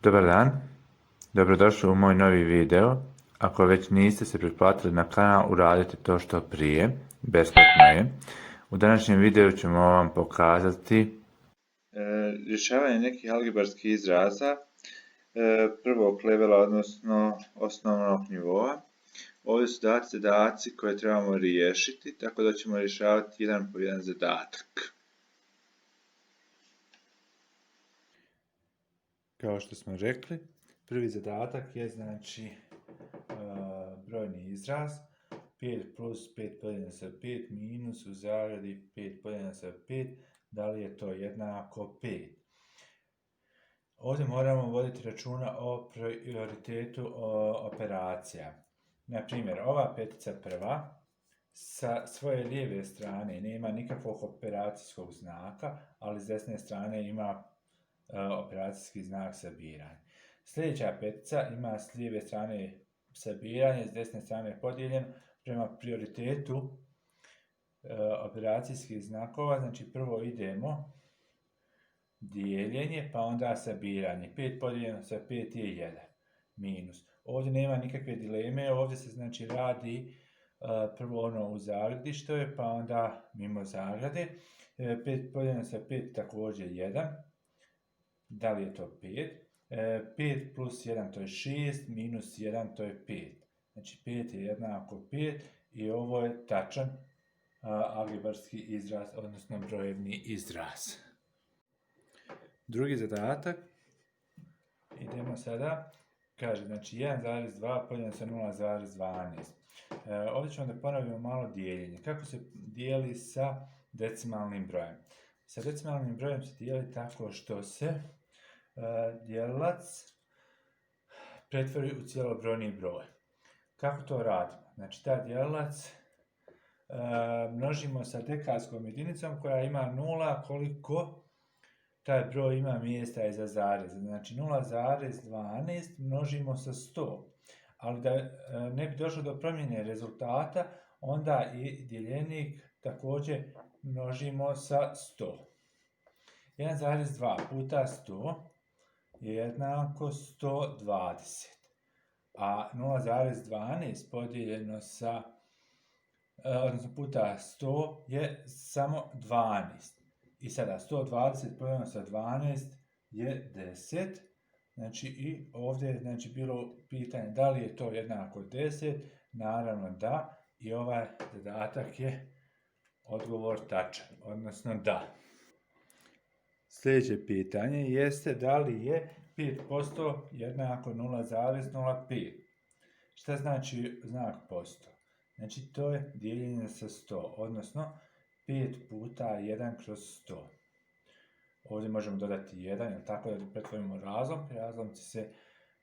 Dobar dan, dobrodošli u moj novi video. Ako već niste se pretplatili na kanal, uradite to što prije, besplatno je. U današnjem videu ćemo vam pokazati rješavanje nekih algebarskih izraza prvog levela, odnosno osnovnog nivoa. Ovdje su dati zadaci koje trebamo riješiti, tako da ćemo rješavati jedan po jedan zadatak. Kao što smo rekli, prvi zadatak je znači brojni izraz 5 plus 5 podijeljeno sa 5 minus u zagradi 5 podijeljeno sa 5, da li je to jednako 5. Ovdje moramo voditi računa o prioritetu operacija. Na primjer, ova petica prva sa svoje lijeve strane nema nikakvog operacijskog znaka, ali s desne strane ima operacijski znak sabiranja. Sljedeća petica ima s lijeve strane sabiranje, s desne strane podijeljeno prema prioritetu operacijskih znakova. Znači prvo idemo dijeljenje, pa onda sabiranje. 5 podijeljeno sa 5 je 1 minus. Ovdje nema nikakve dileme, ovdje se znači radi prvo ono u zagradi što je, pa onda mimo zagrade. 5 podijeljeno sa 5 također 1. Da li je to 5? 5 plus 1 to je 6, minus 1 to je 5. Znači 5 je jednako 5 i ovo je tačan algebarski izraz, odnosno brojevni izraz. Drugi zadatak, idemo sada, kaže znači 1,2 podijeljeno sa 0,12. Ovdje ćemo da ponovimo malo dijeljenje. Kako se dijeli sa decimalnim brojem? Sa decimalnim brojem se dijeli tako što se dijelilac pretvori u cijelobrojni broj. Kako to radimo? Znači, taj dijelilac množimo sa dekadskom jedinicom koja ima 0 koliko taj broj ima mjesta iza zareza. Znači, 0,12 množimo sa 100. Ali da ne bi došlo do promjene rezultata, onda i dijeljenik također množimo sa 100. 1,2 puta 100 je jednako 120, a 0,12 podijeljeno sa, odnosno puta 100 je samo 12. I sada 120 podijeljeno sa 12 je 10, znači i ovdje je znači bilo pitanje da li je to jednako 10, naravno da, i ovaj zadatak je odgovor tačan, odnosno da. Sljedeće pitanje jeste da li je 5% jednako 0,05. Šta znači znak posto? Znači to je dijeljenje sa 100, odnosno 5 puta 1 kroz 100. Ovdje možemo dodati 1, jer tako da pretvorimo razlomke. Razlomci se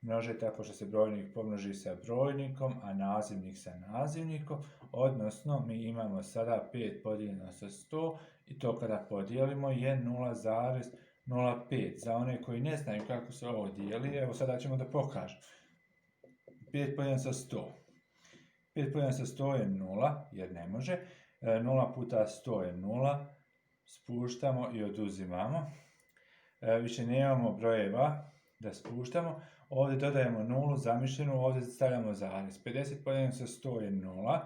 množe tako što se brojnik pomnoži sa brojnikom, a nazivnik sa nazivnikom, odnosno mi imamo sada 5 podijeljeno sa 100 i to kada podijelimo je 0,05. Za one koji ne znaju kako se ovo dijeli, evo sada ćemo da pokažem. 5 podijeljeno sa 100. 5 podijeljeno sa 100 je 0, jer ne može. 0 puta 100 je 0. Spuštamo i oduzimamo. Više nemamo brojeva da spuštamo. Ovdje dodajemo 0 zamišljenu, ovdje stavljamo zarez. 50 podijeljeno sa 100 je 0.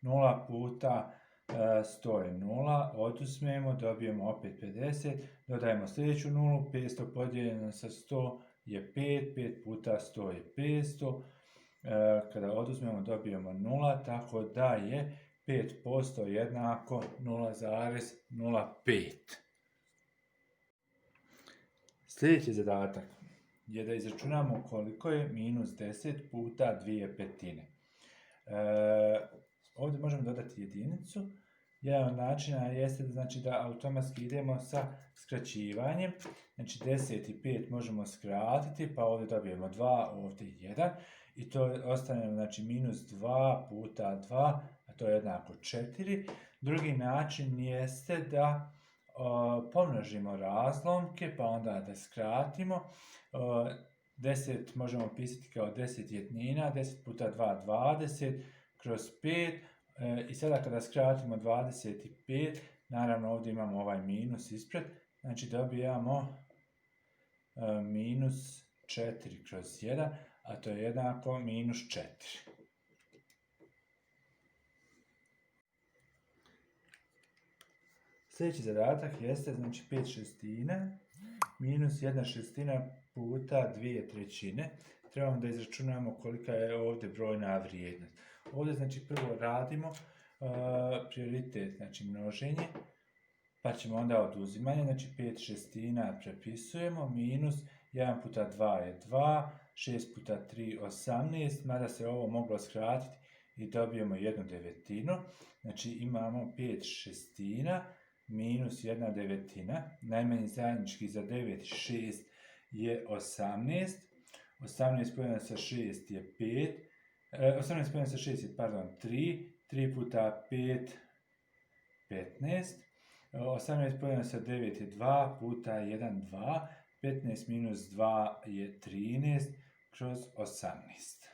0 puta 100 je 0, oduzmemo, dobijemo opet 50, dodajemo sljedeću 0, 500 podijeljeno sa 100 je 5, 5 puta 100 je 500, kada oduzmemo dobijemo 0, tako da je 5% jednako 0,05. Sljedeći zadatak je da izračunamo koliko je minus 10 puta 2/5. Ovdje možemo dodati jedinicu. Jedan od načina jeste znači da automatski idemo sa skraćivanjem. Znači 10 i 5 možemo skratiti, pa ovdje dobijemo 2, ovdje 1. I to ostane znači minus 2 puta 2, a to je jednako 4. Drugi način jeste da pomnožimo razlomke, pa onda da skratimo. 10 možemo pisati kao 10 jednina, 10 puta 2, 20, kroz 5. I sada kada skratimo 25, naravno ovdje imamo ovaj minus ispred, znači dobijamo minus 4 kroz 1, a to je jednako minus 4. Sljedeći zadatak jeste, znači 5/6 minus 1/6 puta 2/3. Trebamo da izračunamo kolika je ovdje brojna vrijednost. Ovdje znači prvo radimo prioritet, znači množenje, pa ćemo onda oduzimanje, znači 5/6 prepisujemo, minus 1 puta 2 je 2, 6 puta 3 18, mada se ovo moglo skratiti i dobijemo 1/9. Znači imamo 5/6 minus 1/9, najmanji zajednički za 9 i 6 je 18, 18 podijeljeno sa 6 je 5, 18 podijeljeno sa 6 je, 3, 3 puta 5, 15, 18 podijeljeno sa 9 je 2, puta 1, 2, 15 minus 2 je 13 kroz 18.